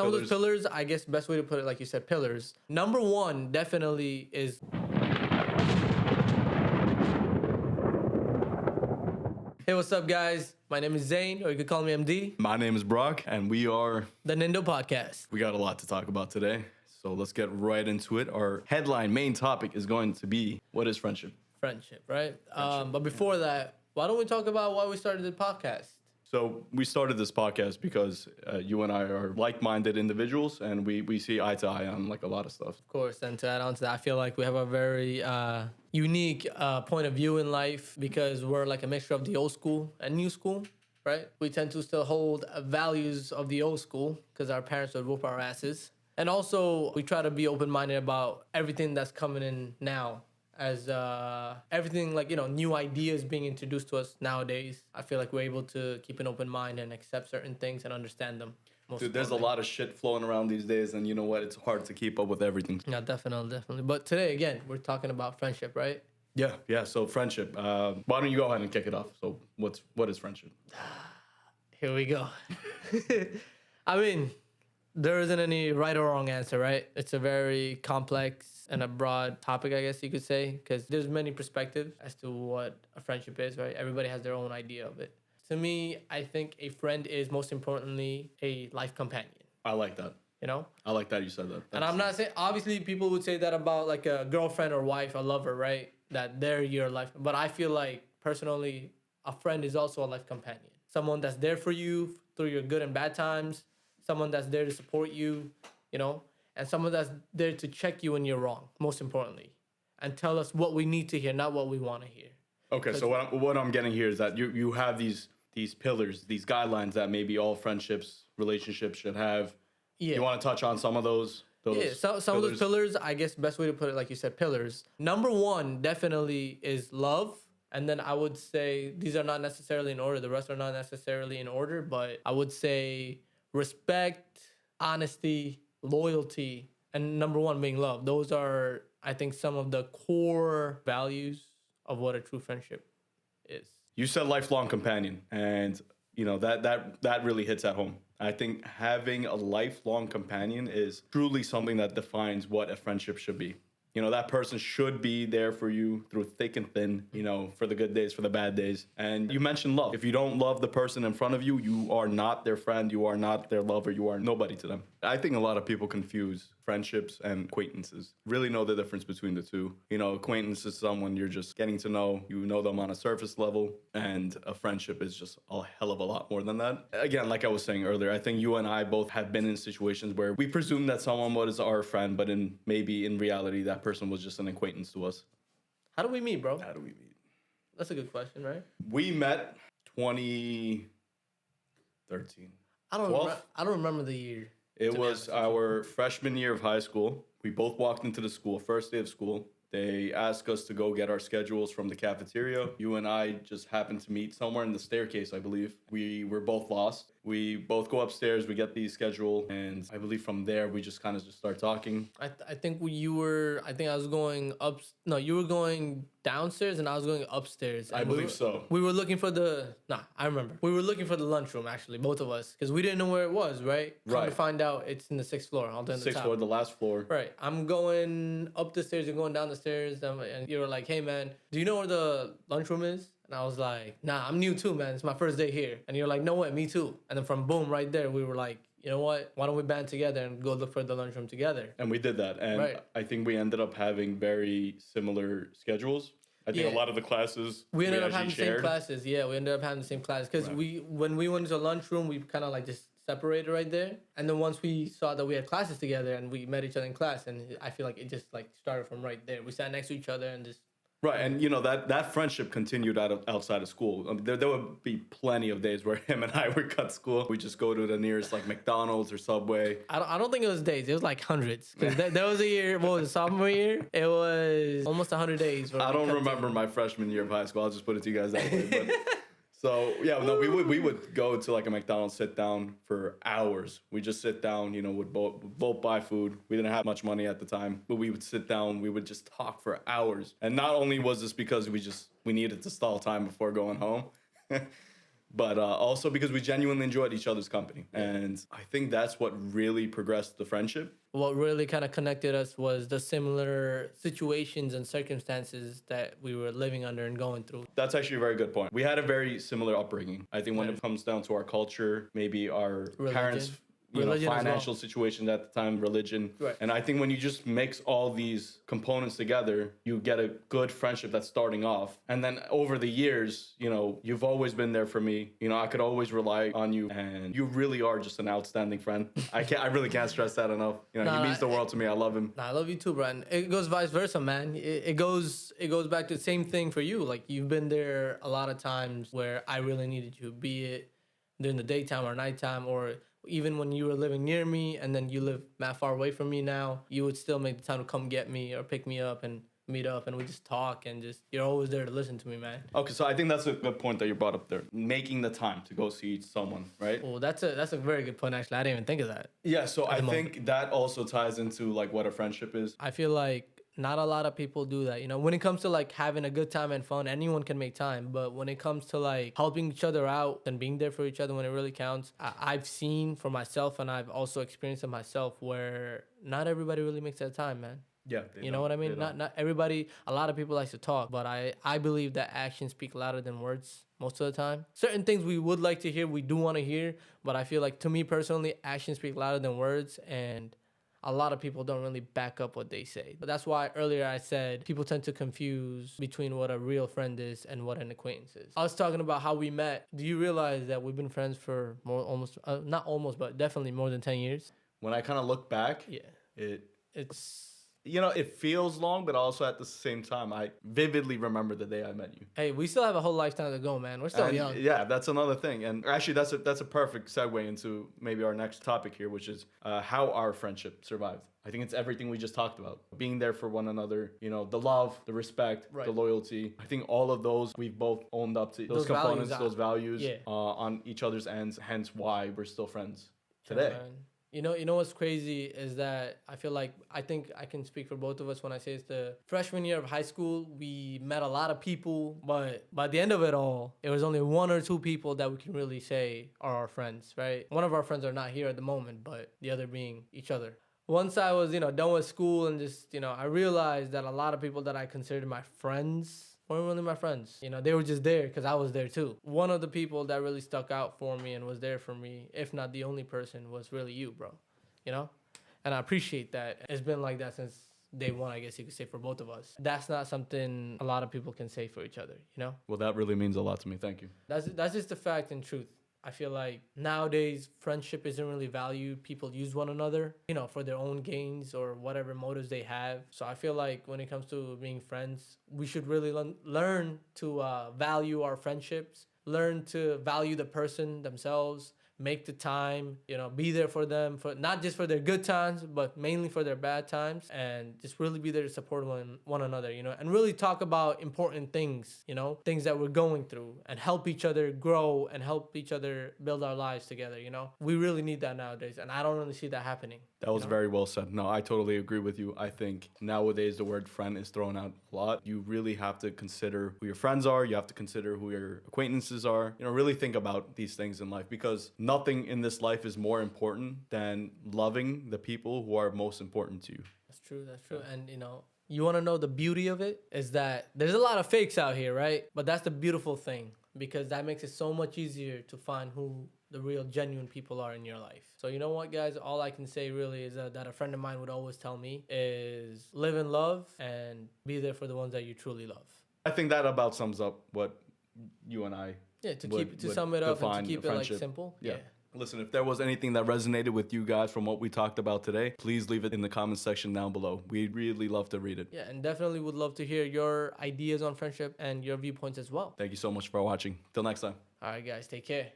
some of those pillars, I guess best way to put it, like you said, pillars. Number one definitely is... Hey, what's up, guys? My name is Zaine, or you could call me MD. My name is Burak, and we are... The Nindō Podcast. We got a lot to talk about today, so let's get right into it. Our main topic is going to be, what is friendship? Friendship, right? But before that, why don't we talk about why we started the podcast? So we started this podcast because you and I are like-minded individuals, and we see eye to eye on like a lot of stuff. Of course, and to add on to that, I feel like we have a very unique point of view in life because we're like a mixture of the old school and new school, right? We tend to still hold values of the old school because our parents would whoop our asses. And also, we try to be open-minded about everything that's coming in now. As everything, like, new ideas being introduced to us nowadays, I feel like we're able to keep an open mind and accept certain things and understand them. Dude, there's a lot of shit flowing around these days, and you know what? It's hard to keep up with everything. Yeah, definitely. But today, again, we're talking about friendship, right? Yeah. So friendship. Why don't you go ahead and kick it off? So what is friendship? Here we go. I mean, there isn't any right or wrong answer, right? It's a very complex and a broad topic, I guess you could say, because there's many perspectives as to what a friendship is, right? Everybody has their own idea of it. To me, I think a friend is most importantly a life companion. I like that. I like that you said that. And I'm not saying, obviously people would say that about like a girlfriend or wife or lover, right? That they're your life. But I feel like personally, a friend is also a life companion. Someone that's there for you through your good and bad times. Someone that's there to support you, and someone that's there to check you when you're wrong, most importantly, and tell us what we need to hear, not what we want to hear. Okay, so what I'm getting here is that you have these pillars, these guidelines that maybe all relationships should have. Yeah. You want to touch on some of those? Yeah, some of those pillars, I guess best way to put it, like you said, pillars. Number one definitely is love. And then I would say these are not necessarily in order. The rest are not necessarily in order, but I would say respect, honesty, loyalty, and number one being love. Those are, I think, some of the core values of what a true friendship is. You said lifelong companion, and that really hits at home. I think having a lifelong companion is truly something that defines what a friendship should be. That person should be there for you through thick and thin, for the good days, for the bad days. And you mentioned love. If you don't love the person in front of you, you are not their friend, you are not their lover, you are nobody to them. I think a lot of people confuse friendships and acquaintances. Really know the difference between the two. Acquaintance is someone you're just getting to know. You know them on a surface level. And a friendship is just a hell of a lot more than that. Again, like I was saying earlier, I think you and I both have been in situations where we presume that someone was our friend, but maybe in reality, that person was just an acquaintance to us. How do we meet, bro? How do we meet? That's a good question, right? We met 2013. I don't remember the year. It was our freshman year of high school. We both walked into the school, first day of school. They asked us to go get our schedules from the cafeteria. You and I just happened to meet somewhere in the staircase, I believe. We were both lost. We both go upstairs, we get the schedule, and I believe from there we just kind of just start talking. I think I was going up. No, you were going downstairs and I was going upstairs. I believe so. We were looking for I remember. We were looking for the lunchroom, actually, both of us, because we didn't know where it was, right? Come to find out, it's in the 6th floor. Sixth floor, the last floor. Right. I'm going up the stairs, you're going down the stairs, and you were like, hey, man, do you know where the lunchroom is? And I was like, nah, I'm new too, man. It's my first day here. And you're like, no way, me too. And then from boom, right there, we were like, you know what? Why don't we band together and go look for the lunchroom together? And we did that. And I think we ended up having very similar schedules. I think a lot of the classes we ended up having the same classes. Yeah, we ended up having the same classes. Because when we went to the lunchroom, we kind of like just separated right there. And then once we saw that we had classes together and we met each other in class, and I feel like it just like started from right there. We sat next to each other and just... Right, and that friendship continued outside of school. I mean, there would be plenty of days where him and I would cut school. We just go to the nearest like McDonald's or Subway. I don't think it was days. It was like hundreds. Because there was a year, what was it, sophomore year? It was almost 100 days. I don't remember my freshman year of high school. I'll just put it to you guys that way. But so yeah, no, we would go to like a McDonald's, sit down for hours. We just sit down, would both buy food. We didn't have much money at the time, but we would sit down. We would just talk for hours. And not only was this because we needed to stall time before going home, but also because we genuinely enjoyed each other's company. And I think that's what really progressed the friendship. What really kind of connected us was the similar situations and circumstances that we were living under and going through. That's actually a very good point. We had a very similar upbringing. I think when it comes down to our culture, maybe our parents, financial situations at the time, religion. Right. And I think when you just mix all these components together, you get a good friendship that's starting off. And then over the years, you've always been there for me. I could always rely on you, and you really are just an outstanding friend. I really can't stress that enough. He means the world to me. I love him. I love you too, Brian. It goes vice versa, man. It goes back to the same thing for you. Like, you've been there a lot of times where I really needed you, be it during the daytime or nighttime, or even when you were living near me and then you live that far away from me now, you would still make the time to come get me or pick me up and meet up, and we just talk, and just, you're always there to listen to me, man. Okay, so I think that's a good point that you brought up there. Making the time to go see someone, right? Well, that's a very good point, actually. I didn't even think of that. Yeah, so I think that also ties into like what a friendship is. I feel like not a lot of people do that. When it comes to like having a good time and fun, anyone can make time. But when it comes to like helping each other out and being there for each other when it really counts, I've seen for myself, and I've also experienced it myself, where not everybody really makes that time, man. Yeah, you know what I mean? Not everybody. A lot of people like to talk, but I believe that actions speak louder than words most of the time. Certain things we would like to hear, we do want to hear, but I feel like, to me personally, actions speak louder than words, and a lot of people don't really back up what they say. But that's why earlier I said people tend to confuse between what a real friend is and what an acquaintance is. I was talking about how we met. Do you realize that we've been friends for not almost, but definitely more than 10 years? When I kind of look back, it's... it feels long, but also at the same time, I vividly remember the day I met you. Hey, we still have a whole lifetime to go, man. We're still young. Yeah, that's another thing. And actually, that's a perfect segue into maybe our next topic here, which is how our friendship survived. I think it's everything we just talked about. Being there for one another, the love, the respect, the loyalty. I think all of those, we've both owned up to those components, those values on each other's ends, hence why we're still friends today. Man. You know what's crazy is that I think I can speak for both of us when I say it's the freshman year of high school. We met a lot of people, but by the end of it all, it was only one or two people that we can really say are our friends, right? One of our friends are not here at the moment, but the other being each other. Once I was, done with school and just, I realized that a lot of people that I considered my friends weren't really my friends. They were just there because I was there too. One of the people that really stuck out for me and was there for me, if not the only person, was really you, bro. And I appreciate that. It's been like that since day one, I guess you could say, for both of us. That's not something a lot of people can say for each other, Well, that really means a lot to me. Thank you. That's just the fact and truth. I feel like nowadays friendship isn't really valued. People use one another, for their own gains or whatever motives they have. So I feel like when it comes to being friends, we should really learn to value our friendships, learn to value the person themselves, make the time, be there for them, for not just for their good times, but mainly for their bad times, and just really be there to support one another, and really talk about important things, things that we're going through, and help each other grow and help each other build our lives together, We really need that nowadays, and I don't really see that happening. That was very well said. No, I totally agree with you. I think nowadays the word friend is thrown out a lot. You really have to consider who your friends are. You have to consider who your acquaintances are. Really think about these things in life, because nothing in this life is more important than loving the people who are most important to you. That's true. And, you want to know the beauty of it is that there's a lot of fakes out here, right? But that's the beautiful thing, because that makes it so much easier to find who the real genuine people are in your life. So you know what, guys? All I can say really is that a friend of mine would always tell me is live in love and be there for the ones that you truly love. I think that about sums up what you and I sum it up and to keep it like simple. Yeah. Listen, if there was anything that resonated with you guys from what we talked about today, please leave it in the comments section down below. We'd really love to read it. Yeah, and definitely would love to hear your ideas on friendship and your viewpoints as well. Thank you so much for watching. Till next time. All right, guys, take care.